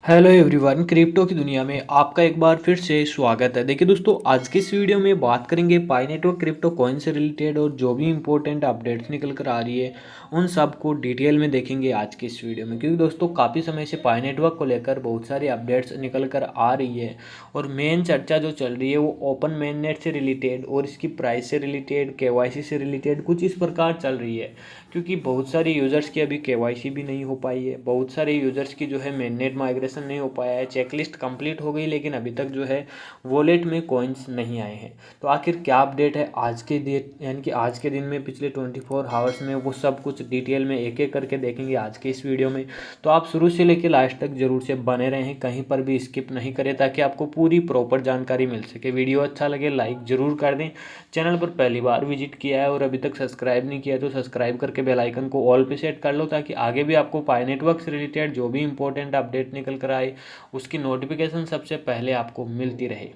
Hello everyone, crypto की दुनिया में आपका एक बार फिर से स्वागत है। देखिए दोस्तों, आज की इस वीडियो में बात करेंगे पाई नेटवर्क क्रिप्टो कॉइन से रिलेटेड और जो भी इंपॉर्टेंट अपडेट्स निकल कर आ रही है उन सब को डिटेल में देखेंगे आज की इस वीडियो में। क्योंकि दोस्तों काफ़ी समय से पाई नेटवर्क को लेकर बहुत सारी अपडेट्स निकल कर आ रही है और मेन चर्चा जो चल रही है वो ओपन मेन नेट से रिलेटेड और इसकी प्राइस से रिलेटेड, केवाईसी से रिलेटेड कुछ इस प्रकार चल रही है। क्योंकि बहुत सारे यूज़र्स की अभी केवाईसी भी नहीं हो पाई है, बहुत सारे यूज़र्स की जो है मेननेट माइग्रेशन नहीं हो पाया है, चेकलिस्ट कंप्लीट हो गई लेकिन अभी तक जो है वॉलेट में कॉइन्स नहीं आए हैं। तो आखिर क्या अपडेट है आज के डेट यानी कि आज के दिन में, पिछले 24 आवर्स में, वो सब कुछ डिटेल में एक एक करके देखेंगे आज के इस वीडियो में। तो आप शुरू से लेकर लास्ट तक जरूर से बने रहें, कहीं पर भी स्किप नहीं करें ताकि आपको पूरी प्रॉपर जानकारी मिल सके। वीडियो अच्छा लगे लाइक ज़रूर कर दें। चैनल पर पहली बार विजिट किया है और अभी तक सब्सक्राइब नहीं किया है तो सब्सक्राइब करके बेल आइकन को ऑल पे सेट कर लो ताकि आगे भी आपको पाई नेटवर्क से रिलेटेड जो भी इंपॉर्टेंट अपडेट निकल कर आए उसकी नोटिफिकेशन सबसे पहले आपको मिलती रहे।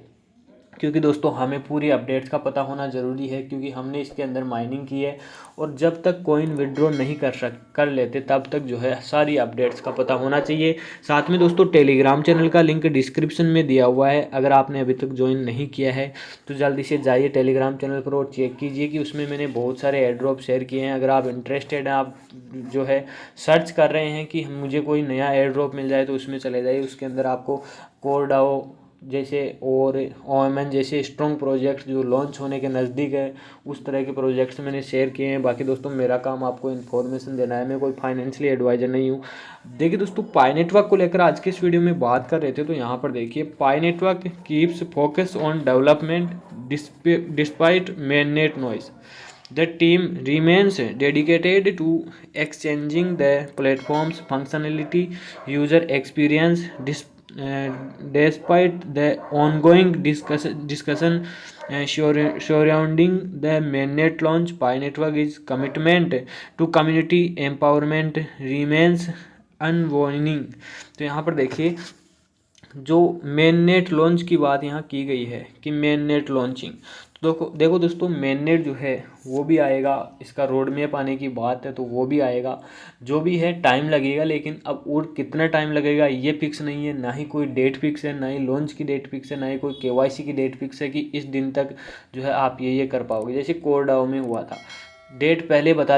क्योंकि दोस्तों हमें पूरी अपडेट्स का पता होना ज़रूरी है, क्योंकि हमने इसके अंदर माइनिंग की है और जब तक कॉइन विड्रॉ नहीं कर लेते तब तक जो है सारी अपडेट्स का पता होना चाहिए। साथ में दोस्तों टेलीग्राम चैनल का लिंक डिस्क्रिप्शन में दिया हुआ है, अगर आपने अभी तक ज्वाइन नहीं किया है तो जल्दी से जाइए टेलीग्राम चैनल पर और चेक कीजिए कि उसमें मैंने बहुत सारे एयर ड्रॉप शेयर किए हैं। अगर आप इंटरेस्टेड हैं, आप जो है सर्च कर रहे हैं कि मुझे कोई नया एयर ड्रॉप मिल जाए, तो उसमें चले जाइए। उसके अंदर आपको कोरडाओ जैसे और ओएमएन जैसे स्ट्रॉन्ग प्रोजेक्ट्स जो लॉन्च होने के नज़दीक है उस तरह के प्रोजेक्ट्स मैंने शेयर किए हैं। बाकी दोस्तों मेरा काम आपको इन्फॉर्मेशन देना है, मैं कोई फाइनेंशियली एडवाइज़र नहीं हूँ। देखिए दोस्तों, पाई नेटवर्क को लेकर आज के इस वीडियो में बात कर रहे थे, तो यहाँ पर देखिए, Pi network keeps focus on development despite mainnet noise. The team remains dedicated to exchanging the platform's functionality, user experience, despite the ongoing discussion surrounding the mainnet launch. Pi Network is commitment to community empowerment remains unwavering। तो यहाँ पर देखिए, जो main net launch की बात यहाँ की गई है कि मेन नेट लॉन्चिंग, तो देखो दोस्तों, मेन नेट जो है वो भी आएगा, इसका रोड मैप आने की बात है तो वो भी आएगा। जो भी है टाइम लगेगा, लेकिन अब और कितना टाइम लगेगा ये फिक्स नहीं है, ना ही कोई डेट फिक्स है, ना ही लॉन्च की डेट फिक्स है, ना ही कोई केवाईसी की डेट फिक्स है कि इस दिन तक जो है आप ये कर पाओगे। जैसे कोरडाओ में हुआ था, डेट पहले बता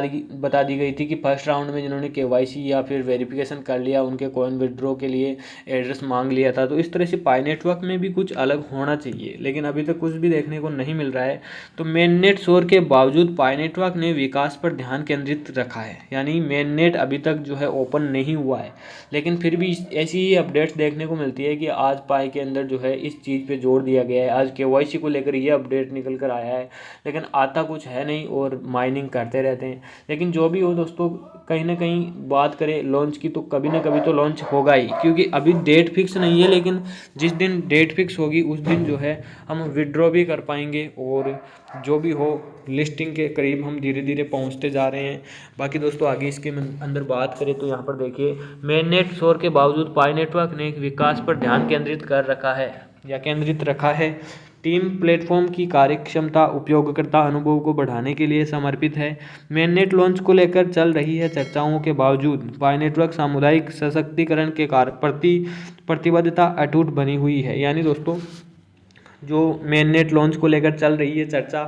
दी गई थी कि फर्स्ट राउंड में जिन्होंने केवाईसी या फिर वेरिफिकेशन कर लिया उनके कॉइन विड्रॉ के लिए एड्रेस मांग लिया था। तो इस तरह से पाई नेटवर्क में भी कुछ अलग होना चाहिए, लेकिन अभी तक कुछ भी देखने को नहीं मिल रहा है। तो मेन नेट शोर के बावजूद पाई नेटवर्क ने विकास पर ध्यान केंद्रित रखा है, यानी मेन नेट अभी तक जो है ओपन नहीं हुआ है, लेकिन फिर भी ऐसी ही अपडेट्स देखने को मिलती है कि आज पाई के अंदर जो है इस चीज़ पे जोर दिया गया है। आज केवाईसी को लेकर ये अपडेट निकल कर आया है, लेकिन आता कुछ है नहीं और माइनिंग करते रहते हैं। लेकिन जो भी हो दोस्तों, कहीं ना कहीं बात करें लॉन्च की तो कभी ना कभी तो लॉन्च होगा ही, क्योंकि अभी डेट फिक्स नहीं है, लेकिन जिस दिन डेट फिक्स होगी उस दिन जो है हम विड्रॉ भी कर पाएंगे और जो भी हो लिस्टिंग के करीब हम धीरे धीरे पहुंचते जा रहे हैं। बाकी दोस्तों आगे इसके अंदर बात करें तो यहाँ पर देखिए, मेन नेट शोर के बावजूद पाई नेटवर्क ने विकास पर ध्यान केंद्रित रखा है। टीम प्लेटफॉर्म की कार्यक्षमता, उपयोगकर्ता अनुभव को बढ़ाने के लिए समर्पित है। मेननेट लॉन्च को लेकर चल रही है चर्चाओं के बावजूद पाई नेटवर्क सामुदायिक सशक्तिकरण के प्रति प्रतिबद्धता अटूट बनी हुई है। यानी दोस्तों, जो मेननेट लॉन्च को लेकर चल रही है चर्चा,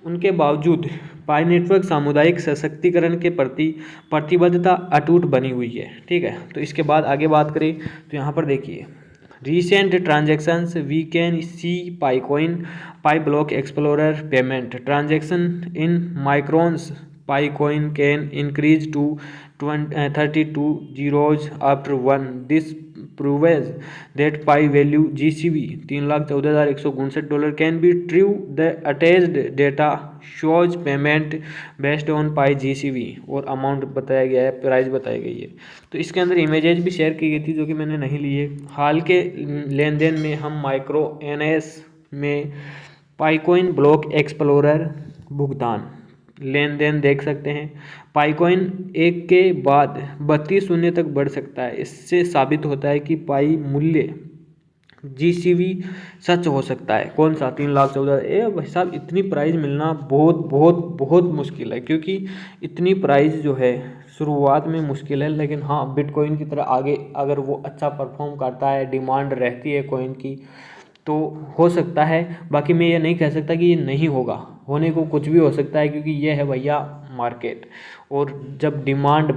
उनके बावजूद पाई नेटवर्क सामुदायिक सशक्तिकरण के प्रति प्रतिबद्धता अटूट बनी हुई है। ठीक है, तो इसके बाद आगे बात करें तो यहाँ पर देखिए, recent transactions we can see PiCoin, PiBlock Explorer payment transaction in microns. PiCoin can increase to 32 zeros after one. This proves that Pi value GCV $3,14,159 can be true. The attached data shows payment based on Pi GCV और amount बताया गया है, price बताई गई है। तो इसके अंदर इमेजेस भी शेयर की गई थी जो कि मैंने नहीं ली है। हाल के लेन देन में हम माइक्रो एनएस में पाइकॉइन ब्लॉक एक्सप्लोरर भुगतान लेन देन देख सकते हैं। पाइकॉइन एक के बाद 32 शून्य तक बढ़ सकता है। इससे साबित होता है कि पाई मूल्य जीसीवी सच हो सकता है। कौन सा? 3,14,000। भाई साहब, इतनी प्राइस मिलना बहुत बहुत बहुत मुश्किल है, क्योंकि इतनी प्राइस जो है शुरुआत में मुश्किल है, लेकिन हाँ बिटकॉइन की तरह आगे अगर वो अच्छा परफॉर्म करता है, डिमांड रहती है कॉइन की, तो हो सकता है। बाकी मैं ये नहीं कह सकता कि ये नहीं होगा, होने को कुछ भी हो सकता है, क्योंकि ये है भैया मार्केट। और जब डिमांड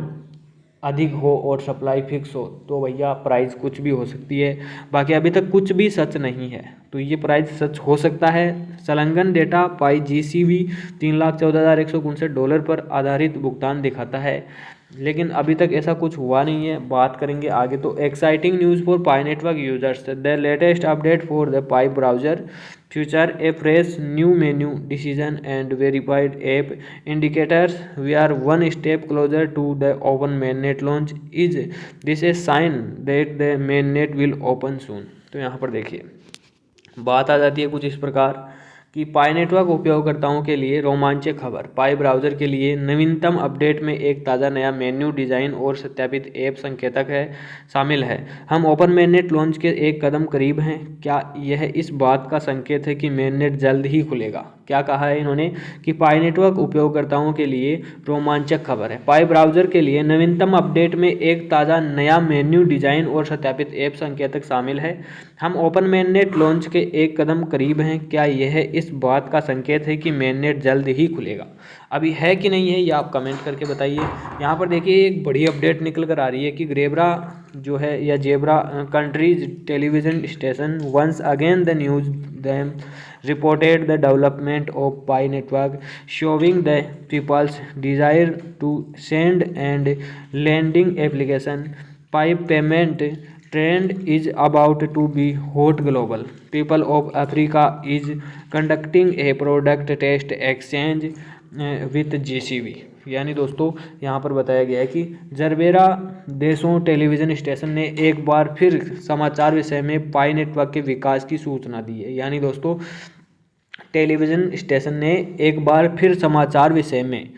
अधिक हो और सप्लाई फिक्स हो तो भैया प्राइस कुछ भी हो सकती है। बाकी अभी तक कुछ भी सच नहीं है, तो ये प्राइस सच हो सकता है। संलग्न डेटा पाई GCV $3,14,159 पर आधारित भुगतान दिखाता है, लेकिन अभी तक ऐसा कुछ हुआ नहीं है। बात करेंगे आगे तो exciting news for Pi network users, the latest update for the Pi browser feature a fresh new menu decision and verified app indicators we are one step closer to the open mainnet launch, is this a sign that the mainnet will open soon. तो यहाँ पर देखिए बात आ जाती है कुछ इस प्रकार कि पाई नेटवर्क उपयोगकर्ताओं के लिए रोमांचक खबर, पाई ब्राउज़र के लिए नवीनतम अपडेट में एक ताज़ा नया मेन्यू डिज़ाइन और सत्यापित ऐप संकेतक है शामिल है। हम ओपन मेननेट लॉन्च के एक कदम करीब हैं। क्या यह इस बात का संकेत है कि मेननेट जल्द ही खुलेगा? क्या कहा है इन्होंने कि पाई नेटवर्क उपयोगकर्ताओं के लिए रोमांचक खबर है, पाई ब्राउज़र के लिए नवीनतम अपडेट में एक ताज़ा नया मेन्यू डिज़ाइन और सत्यापित ऐप संकेतक शामिल है। हम ओपन मेननेट लॉन्च के एक कदम करीब हैं। क्या यह इस बात का संकेत है कि मेननेट जल्द ही खुलेगा? अभी है कि नहीं है ये आप कमेंट करके बताइए। यहाँ पर देखिए एक बड़ी अपडेट निकल कर आ रही है कि ग्रेबरा जो है या zebra countries television station once again the news them reported the development of Pi network, showing the people's desire to send and lending application. Pi payment trend is about to be hot global. People of Africa is conducting a product test exchange with GCV। यानी दोस्तों यहाँ पर बताया गया है कि gerbera देशों television station ने एक बार फिर समाचार विषय में पाई नेटवर्क के विकास की सूचना दी है। यानी दोस्तों टेलीविज़न स्टेशन ने एक बार फिर समाचार विषय में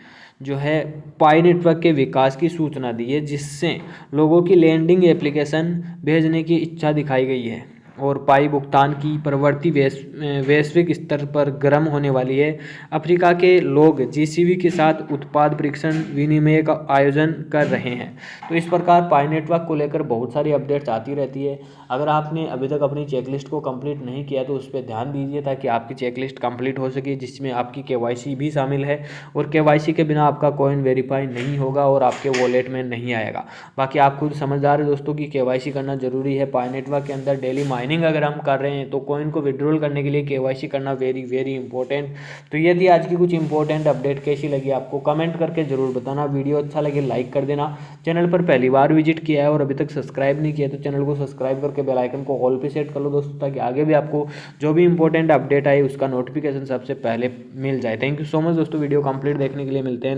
जो है पाई नेटवर्क के विकास की सूचना दी है, जिससे लोगों की लैंडिंग एप्लीकेशन भेजने की इच्छा दिखाई गई है और पाई भुगतान की प्रवृत्ति वैश्विक स्तर पर गर्म होने वाली है। अफ्रीका के लोग GCV के साथ उत्पाद परीक्षण विनिमय का आयोजन कर रहे हैं। तो इस प्रकार पाई नेटवर्क को लेकर बहुत सारी अपडेट्स आती रहती है। अगर आपने अभी तक अपनी चेकलिस्ट को कंप्लीट नहीं किया तो उस पर ध्यान दीजिए, ताकि आपकी चेकलिस्ट कंप्लीट हो सके, जिसमें आपकी KYC भी शामिल है। और KYC के बिना आपका कॉइन वेरीफाई नहीं होगा और आपके वॉलेट में नहीं आएगा। बाकी आप खुद समझदार है दोस्तों कि KYC करना जरूरी है। पाई नेटवर्क के अंदर डेली माइनिंग अगर हम कर रहे हैं तो कॉइन को विड्रॉल करने के लिए KYC करना वेरी वेरी इंपॉर्टेंट। तो ये थी आज की कुछ इंपॉर्टेंट अपडेट। कैसी लगी आपको कमेंट करके जरूर बताना। वीडियो अच्छा लगे लाइक कर देना। चैनल पर पहली बार विजिट किया है और अभी तक सब्सक्राइब नहीं किया तो चैनल को सब्सक्राइब करके बेल आइकन को ऑल पे सेट कर लो दोस्तों, ताकि आगे भी आपको जो भी इंपॉर्टेंट अपडेट आए उसका नोटिफिकेशन सबसे पहले मिल जाए। थैंक यू सो मच दोस्तों वीडियो कंप्लीट देखने के लिए। मिलते हैं